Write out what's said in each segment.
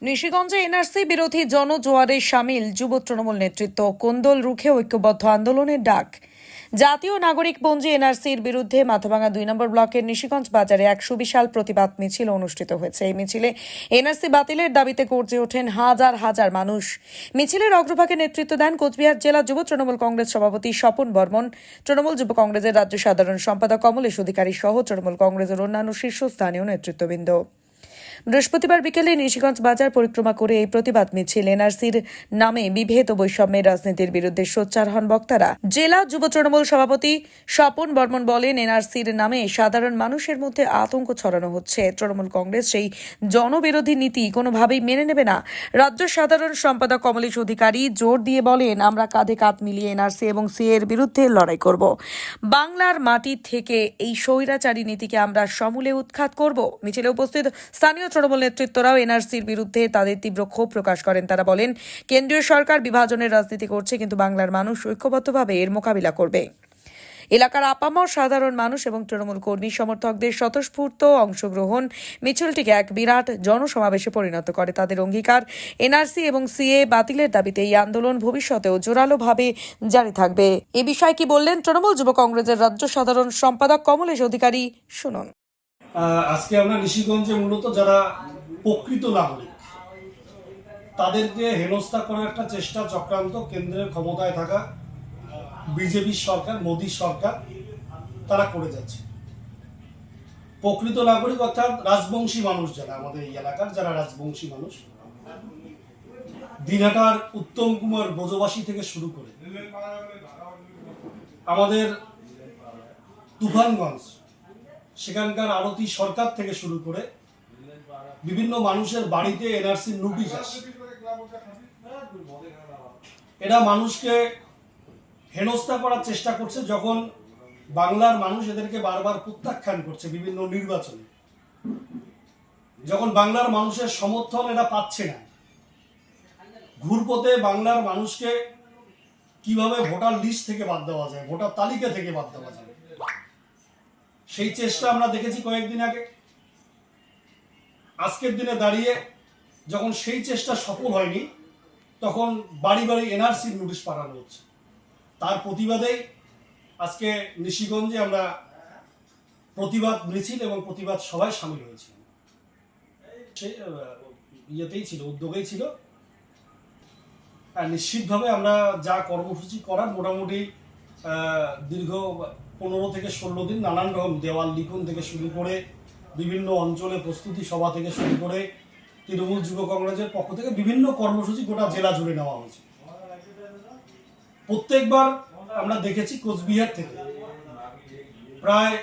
নিশিগঞ্জে NRC বিরোধী জনজোয়ারে সামিল যুব তৃণমূল নেতৃত্ব, কোন্দল রুখে ঐক্যবদ্ধ আন্দোলনের ডাক। জাতীয় নাগরিকপঞ্জি এনআরসির বিরুদ্ধে মাথাভাঙা 2 নম্বর ব্লকের নিশিগঞ্জ বাজারে এক সুবিশাল প্রতিবাদ মিছিল অনুষ্ঠিত হয়েছে। এই মিছিলে এনআরসি বাতিলের দাবিতে গর্জে ওঠেন হাজার হাজার মানুষ। মিছিলের অগ্রভাগে নেতৃত্ব দেন কোচবিহার জেলা যুব তৃণমূল কংগ্রেস সভাপতি স্বপন বর্মন, তৃণমূল যুব কংগ্রেসের রাজ্য সাধারণ সম্পাদক কমলেশ অধিকারী সহ তৃণমূল কংগ্রেসের অন্যান্য শীর্ষস্থানীয় নেতৃত্ববৃন্দ। বৃহস্পতিবার বিকেলে নিশিগঞ্জ বাজার পরিক্রমা করে এই প্রতিবাদ মিছিল এনআরসির নামে বিভেদ ও বৈষম্যের রাজনীতির বিরুদ্ধে সোচ্চার হন বক্তারা। জেলা যুব তৃণমূল সভাপতি স্বপন বর্মন বলেন, এনআরসির নামে সাধারণ মানুষের মধ্যে আতঙ্ক ছড়ানো হচ্ছে। তৃণমূল কংগ্রেস সেই জনবিরোধী নীতি কোনোভাবেই মেনে নেবে না। রাজ্য সাধারণ সম্পাদক কমলেশ অধিকারী জোর দিয়ে বলেন, আমরা কাঁধে কাঁধ মিলিয়ে এনআরসি এবং সিএ এর বিরুদ্ধে লড়াই করব। বাংলার মাটি থেকে এই স্বৈরাচারী নীতিকে আমরা সমূলে উৎখাত করব। মিছিলে উপস্থিত স্থানীয় তৃণমূল নেতৃত্বরাও এনআরসির বিরুদ্ধে তাদের তীব্র ক্ষোভ প্রকাশ করেন। তারা বলেন, কেন্দ্রীয় সরকার বিভাজনের রাজনীতি করছে, কিন্তু বাংলার মানুষ ঐক্যবদ্ধভাবে এর মোকাবিলা করবে। এলাকার আপামর সাধারণ মানুষ এবং তৃণমূল কর্মী সমর্থকদের স্বতঃস্ফূর্ত অংশগ্রহণ মিছিলটিকে এক বিরাট জনসমাবেশে পরিণত করে। তাদের অঙ্গীকার, এনআরসি এবং সিএ বাতিলের দাবিতে এই আন্দোলন ভবিষ্যতেও জোরালোভাবে জারি থাকবে। এ বিষয়ে কি বললেন তৃণমূল যুব কংগ্রেসের রাজ্য সাধারণ সম্পাদক কমলেশ অধিকারী, শুনুন। আজকে আমরা নিশিগঞ্জে মূলত যারা প্রকৃত নাগরিক তাদেরকে হেনস্থা করার একটা চেষ্টা চক্রান্ত কেন্দ্রের ক্ষমতায় থাকা বিজেপি সরকার, মোদী সরকার তারা করে যাচ্ছে। প্রকৃত নাগরিক অর্থাৎ রাজবংশী মানুষ যারা আমাদের এই এলাকার, যারা রাজবংশী মানুষ, দিনহাটার উত্তম কুমার ব্রজবাসী থেকে শুরু করে আমাদের তুফানগঞ্জ সেখানকার আরতি সরকার থেকে শুরু করে বিভিন্ন মানুষের বাড়িতে এনআরসির নোটিশ আসে। এরা মানুষকে হেনস্থা করার চেষ্টা করছে, যখন বাংলার মানুষ এদেরকে বারবার প্রত্যাখ্যান করছে বিভিন্ন নির্বাচনে, যখন বাংলার মানুষের সমর্থন এরা পাচ্ছে না। ঘুরপথে বাংলার মানুষকে কিভাবে ভোটার লিস্ট থেকে বাদ দেওয়া যায়, ভোটার তালিকা থেকে বাদ দেওয়া যায়, সেই চেষ্টা আমরা দেখেছি কয়েকদিন আগে। আজকের দিনে দাঁড়িয়ে যখন সেই চেষ্টা সফল হয়নি, তখন বাড়ি বাড়ি এনআরসির নোটিশ পাঠানো হচ্ছে। তার প্রতিবাদেই আজকে নিশিগঞ্জে আমরা প্রতিবাদ মিছিল এবং প্রতিবাদ সভায় সামিল হয়েছিলাম। সে ইয়েতেই ছিল, উদ্যোগেই ছিল। নিশ্চিতভাবে আমরা যা কর্মসূচি করার মোটামুটি দীর্ঘ 15 থেকে 16 দিন নানান রকম দেওয়াল লিখন থেকে শুরু করে বিভিন্ন অঞ্চলে প্রস্তুতি সভা থেকে শুরু করে তৃণমূল যুব কংগ্রেসের পক্ষ থেকে বিভিন্ন কর্মসূচি গোটা জেলা জুড়ে নেওয়া হয়েছে। প্রত্যেকবার আমরা দেখেছি কোচবিহার থেকে প্রায়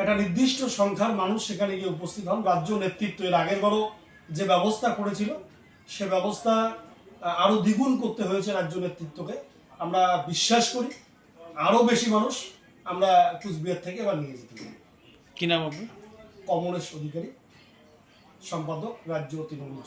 একটা নির্দিষ্ট সংখ্যার মানুষ সেখানে গিয়ে উপস্থিত হন। রাজ্য নেতৃত্ব এর আগের বারও যে ব্যবস্থা করেছিল সে ব্যবস্থা আরো দ্বিগুণ করতে হয়েছে রাজ্য নেতৃত্বকে। আমরা বিশ্বাস করি আরো বেশি মানুষ আমরা কোচবিহার থেকে এবার নিয়ে যেতে পারি। কি নাম আপনার? কমলেশ অধিকারী, সম্পাদক রাজ্য তৃণমূল।